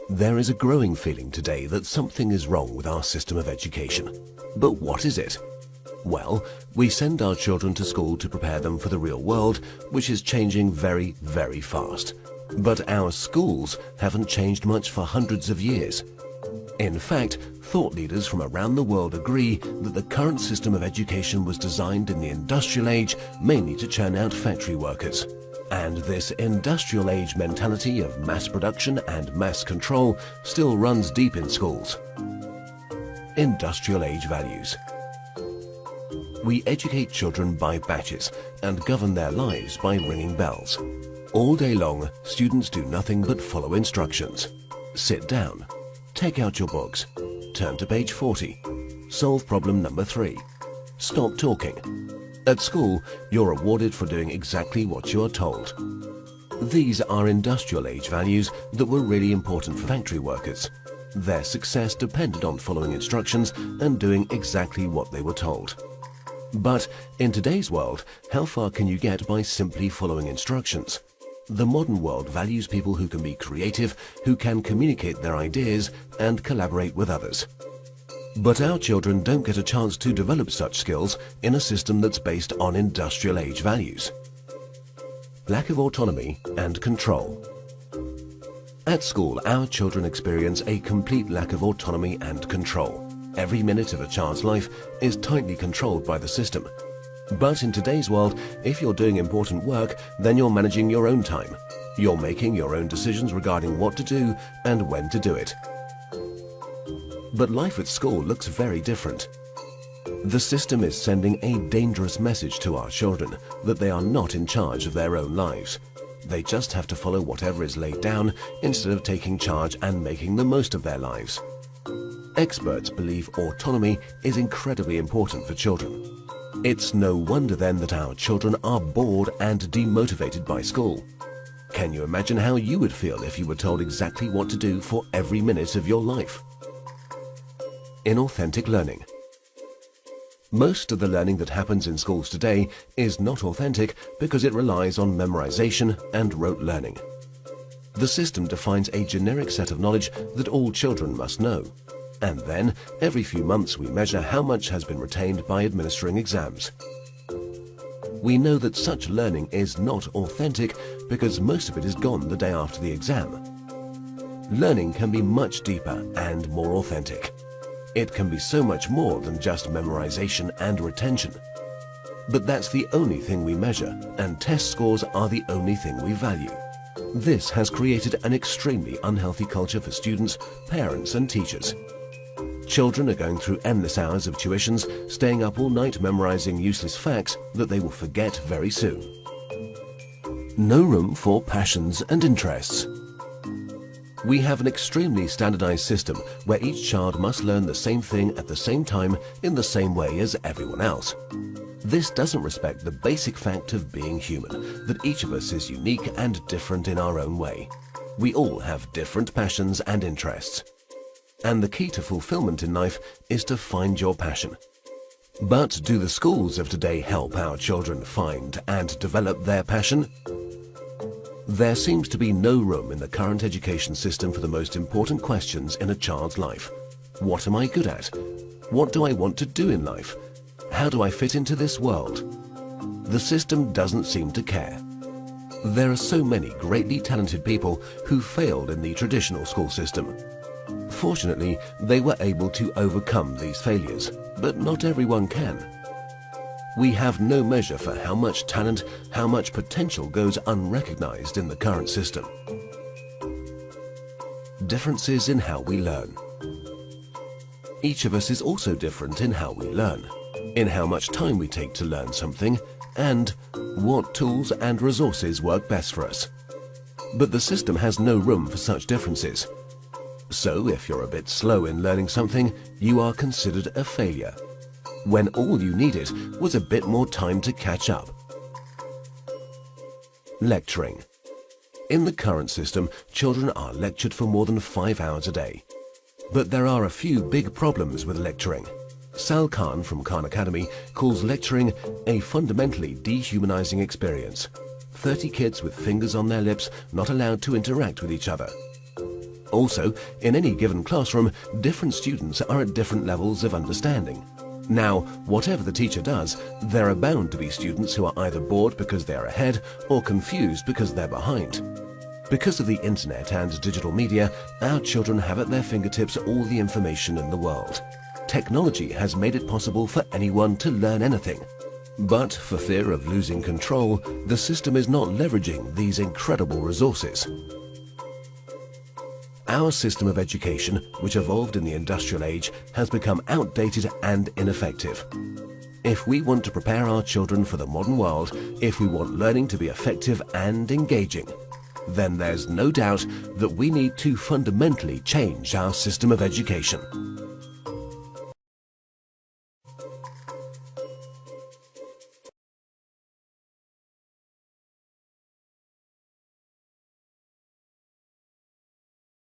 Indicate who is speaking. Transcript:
Speaker 1: There is a growing feeling today that something is wrong with our system of education. But what is it? Well, we send our children to school to prepare them for the real world, which is changing very, very fast. But our schools haven't changed much for hundreds of years. In fact, thought leaders from around the world agree that the current system of education was designed in the industrial age mainly to churn out factory workers. And this industrial age mentality of mass production and mass control still runs deep in schools. Industrial age values. We educate children by batches and govern their lives by ringing bells. All day long, students do nothing but follow instructions. Sit down. Take out your books. Turn to page 40. Solve problem number 3. Stop talking. At school, you're rewarded for doing exactly what you are told. These are industrial age values that were really important for factory workers. Their success depended on following instructions and doing exactly what they were told. But in today's world, how far can you get by simply following instructions? The modern world values people who can be creative, who can communicate their ideas and collaborate with others. But our children don't get a chance to develop such skills in a system that's based on industrial age values. Lack of autonomy and control. At school, our children experience a complete lack of autonomy and control. Every minute of a child's life is tightly controlled by the system. But in today's world, if you're doing important work, then you're managing your own time. You're making your own decisions regarding what to do and when to do it. But life at school looks very different. The system is sending a dangerous message to our children that they are not in charge of their own lives. They just have to follow whatever is laid down instead of taking charge and making the most of their lives. Experts believe autonomy is incredibly important for children. It's no wonder then that our children are bored and demotivated by school. Can you imagine how you would feel if you were told exactly what to do for every minute of your life? Inauthentic learning. Most of the learning that happens in schools today is not authentic because it relies on memorization and rote learning. The system defines a generic set of knowledge that all children must know. And then, every few months we measure how much has been retained by administering exams. We know that such learning is not authentic because most of it is gone the day after the exam. Learning can be much deeper and more authentic. It can be so much more than just memorization and retention. But that's the only thing we measure, and test scores are the only thing we value. This has created an extremely unhealthy culture for students, parents and teachers. Children are going through endless hours of tuitions, staying up all night memorizing useless facts that they will forget very soon. No room for passions and interests. We have an extremely standardized system where each child must learn the same thing at the same time in the same way as everyone else. This doesn't respect the basic fact of being human, that each of us is unique and different in our own way. We all have different passions and interests. And the key to fulfillment in life is to find your passion. But do the schools of today help our children find and develop their passion? There seems to be no room in the current education system for the most important questions in a child's life. What am I good at? What do I want to do in life? How do I fit into this world? The system doesn't seem to care. There are so many greatly talented people who failed in the traditional school system. Fortunately, they were able to overcome these failures, but not everyone can. We have no measure for how much talent, how much potential goes unrecognized in the current system. Differences in how we learn. Each of us is also different in how we learn, in how much time we take to learn something, and what tools and resources work best for us. But the system has no room for such differences. So if you're a bit slow in learning something, you are considered a failure, when all you needed was a bit more time to catch up. Lecturing. In the current system, children are lectured for more than 5 hours a day. But there are a few big problems with lecturing. Sal Khan from Khan Academy calls lecturing a fundamentally dehumanizing experience. 30 kids with fingers on their lips, not allowed to interact with each other. Also, in any given classroom, different students are at different levels of understanding. Now, whatever the teacher does, there are bound to be students who are either bored because they are ahead or confused because they're behind. Because of the internet and digital media, our children have at their fingertips all the information in the world. Technology has made it possible for anyone to learn anything. But for fear of losing control, the system is not leveraging these incredible resources. Our system of education, which evolved in the industrial age, has become outdated and ineffective. If we want to prepare our children for the modern world, if we want learning to be effective and engaging, then there's no doubt that we need to fundamentally change our system of education.